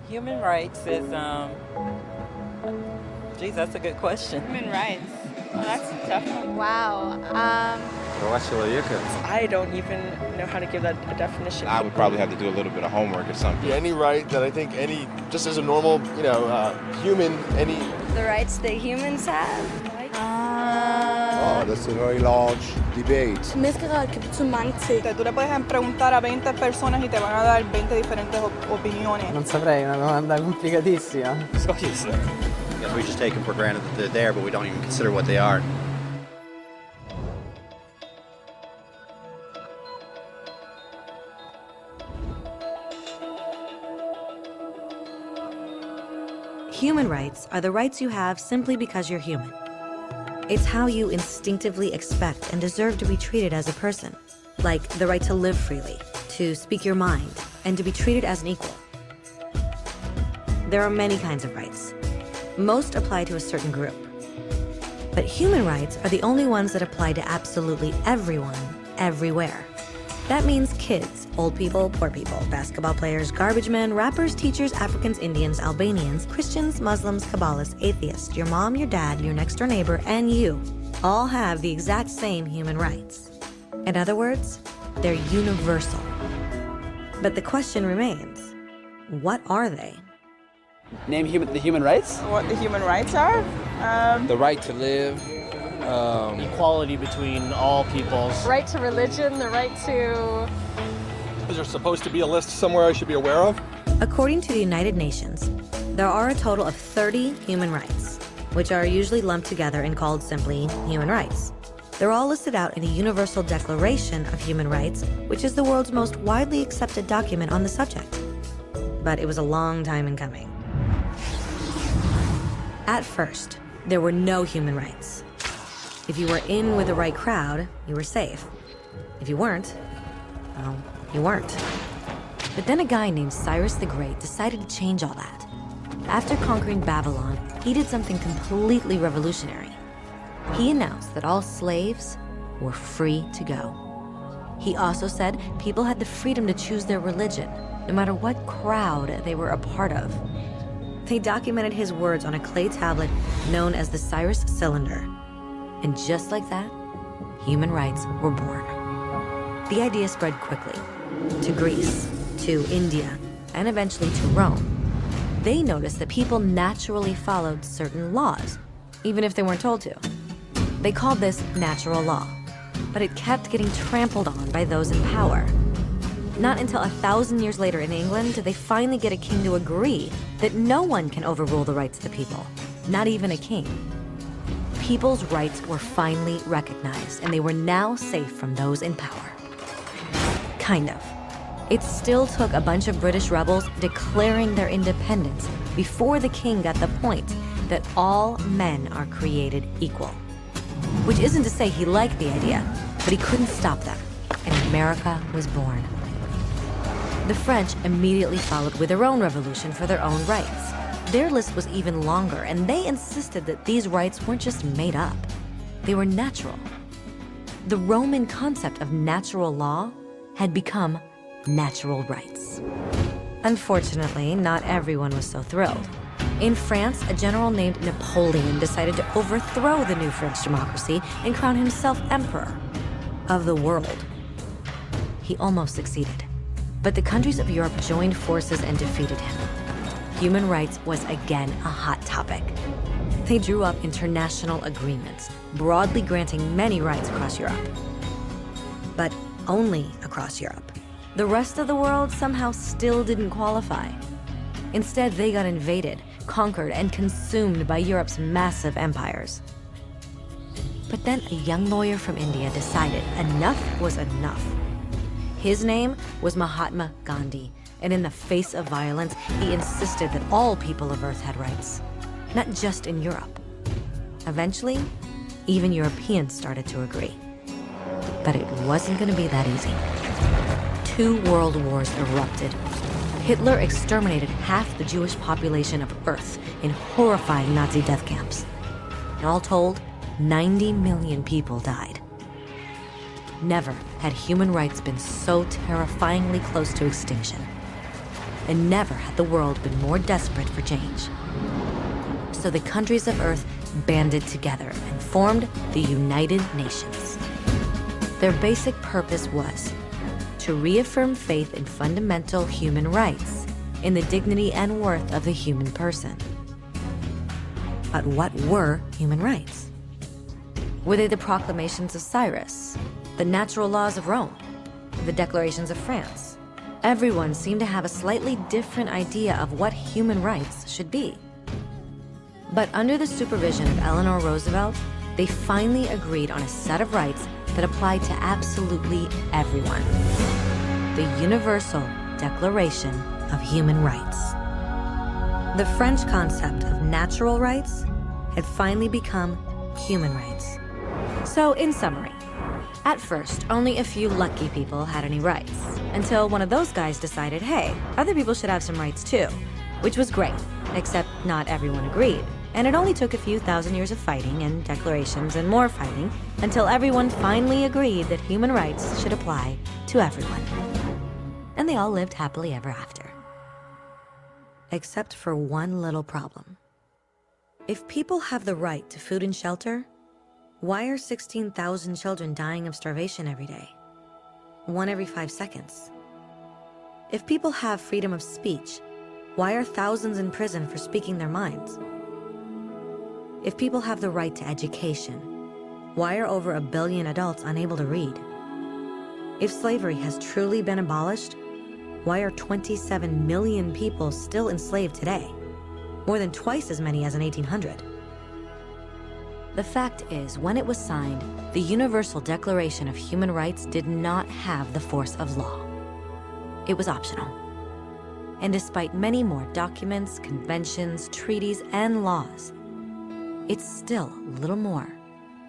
Human rights is, geez, that's a good question. Human rights. Well, that's a tough one. Wow. I don't even know how to give that a definition. I would probably have to do a little bit of homework or something. Yeah, any right that I think just as a normal, human, any... The rights that humans have. Oh, that's a very large debate. Tú le puedes preguntar a 20 personas y te van a dar 20 diferentes opiniones. Non saprei, una domanda complicatissima. Because we just take them for granted that they're there, but we don't even consider what they are. Human rights are the rights you have simply because you're human. It's how you instinctively expect and deserve to be treated as a person, like the right to live freely, to speak your mind, and to be treated as an equal. There are many kinds of rights. Most apply to a certain group. But human rights are the only ones that apply to absolutely everyone, everywhere. That means kids, old people, poor people, basketball players, garbage men, rappers, teachers, Africans, Indians, Albanians, Christians, Muslims, Kabbalists, atheists, your mom, your dad, your next door neighbor, and you all have the exact same human rights. In other words, they're universal. But the question remains, what are they? Name the human rights? What the human rights are? The right to live. Equality between all peoples. Right to religion, the right to... Is there supposed to be a list somewhere I should be aware of? According to the United Nations, there are a total of 30 human rights, which are usually lumped together and called simply human rights. They're all listed out in the Universal Declaration of Human Rights, which is the world's most widely accepted document on the subject. But it was a long time in coming. At first, there were no human rights. If you were in with the right crowd, you were safe. If you weren't, well, you weren't. But then a guy named Cyrus the Great decided to change all that. After conquering Babylon, he did something completely revolutionary. He announced that all slaves were free to go. He also said people had the freedom to choose their religion, no matter what crowd they were a part of. They documented his words on a clay tablet known as the Cyrus Cylinder. And just like that, human rights were born. The idea spread quickly to Greece, to India, and eventually to Rome. They noticed that people naturally followed certain laws, even if they weren't told to. They called this natural law, but it kept getting trampled on by those in power. Not until 1,000 years later in England did they finally get a king to agree that no one can overrule the rights of the people, not even a king. People's rights were finally recognized, and they were now safe from those in power. Kind of. It still took a bunch of British rebels declaring their independence before the king got the point that all men are created equal. Which isn't to say he liked the idea, but he couldn't stop them, and America was born. The French immediately followed with their own revolution for their own rights. Their list was even longer, and they insisted that these rights weren't just made up. They were natural. The Roman concept of natural law had become natural rights. Unfortunately, not everyone was so thrilled. In France, a general named Napoleon decided to overthrow the new French democracy and crown himself emperor of the world. He almost succeeded, but the countries of Europe joined forces and defeated him. Human rights was again a hot topic. They drew up international agreements, broadly granting many rights across Europe. But only across Europe. The rest of the world somehow still didn't qualify. Instead, they got invaded, conquered, and consumed by Europe's massive empires. But then a young lawyer from India decided enough was enough. His name was Mahatma Gandhi, and in the face of violence, he insisted that all people of Earth had rights, not just in Europe. Eventually, even Europeans started to agree. But it wasn't going to be that easy. 2 world wars erupted. Hitler exterminated half the Jewish population of Earth in horrifying Nazi death camps. And all told, 90 million people died. Never had human rights been so terrifyingly close to extinction. and never had the world been more desperate for change. So the countries of Earth banded together and formed the United Nations. Their basic purpose was to reaffirm faith in fundamental human rights, in the dignity and worth of the human person. But what were human rights? Were they the proclamations of Cyrus, the natural laws of Rome, the declarations of France? Everyone seemed to have a slightly different idea of what human rights should be. But under the supervision of Eleanor Roosevelt, they finally agreed on a set of rights that applied to absolutely everyone. The Universal Declaration of Human Rights. The French concept of natural rights had finally become human rights. So, in summary, at first, only a few lucky people had any rights, until one of those guys decided, hey, other people should have some rights too, which was great, except not everyone agreed. And it only took a few thousand years of fighting and declarations and more fighting until everyone finally agreed that human rights should apply to everyone. And they all lived happily ever after. Except for one little problem. If people have the right to food and shelter, why are 16,000 children dying of starvation every day? 1 every 5 seconds. If people have freedom of speech, why are thousands in prison for speaking their minds? If people have the right to education, why are over 1 billion adults unable to read? If slavery has truly been abolished, why are 27 million people still enslaved today? More than twice as many as in 1800. The fact is, when it was signed, the Universal Declaration of Human Rights did not have the force of law. It was optional. And despite many more documents, conventions, treaties, and laws, it's still little more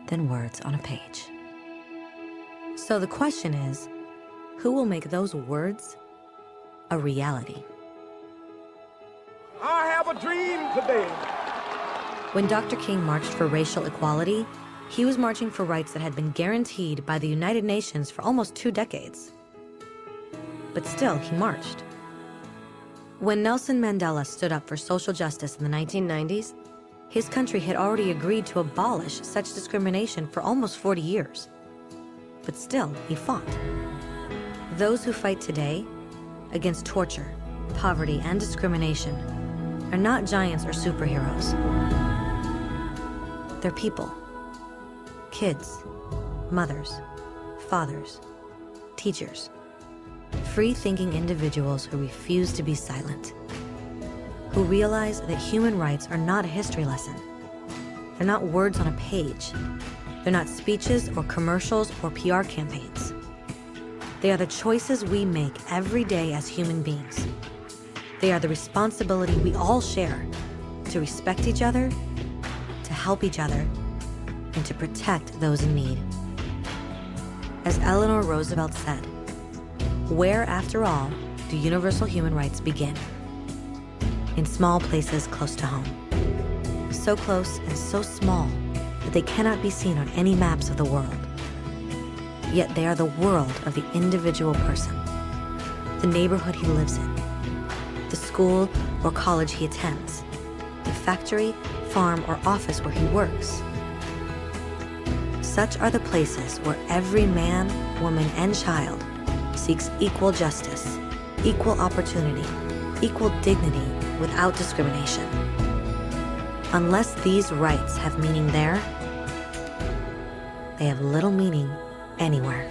than words on a page. So the question is, who will make those words a reality? I have a dream today. When Dr. King marched for racial equality, he was marching for rights that had been guaranteed by the United Nations for almost 2 decades. But still, he marched. When Nelson Mandela stood up for social justice in the 1990s, his country had already agreed to abolish such discrimination for almost 40 years. But still, he fought. Those who fight today against torture, poverty, and discrimination are not giants or superheroes. They're people. Kids, mothers, fathers, teachers. Free-thinking individuals who refuse to be silent. Who realize that human rights are not a history lesson. They're not words on a page. They're not speeches or commercials or PR campaigns. They are the choices we make every day as human beings. They are the responsibility we all share to respect each other, to help each other, and to protect those in need. As Eleanor Roosevelt said, where, after all, do universal human rights begin? In small places close to home. So close and so small that they cannot be seen on any maps of the world. Yet they are the world of the individual person, the neighborhood he lives in, the school or college he attends, the factory, farm, or office where he works. Such are the places where every man, woman, and child seeks equal justice, equal opportunity, equal dignity without discrimination. Unless these rights have meaning there, they have little meaning anywhere.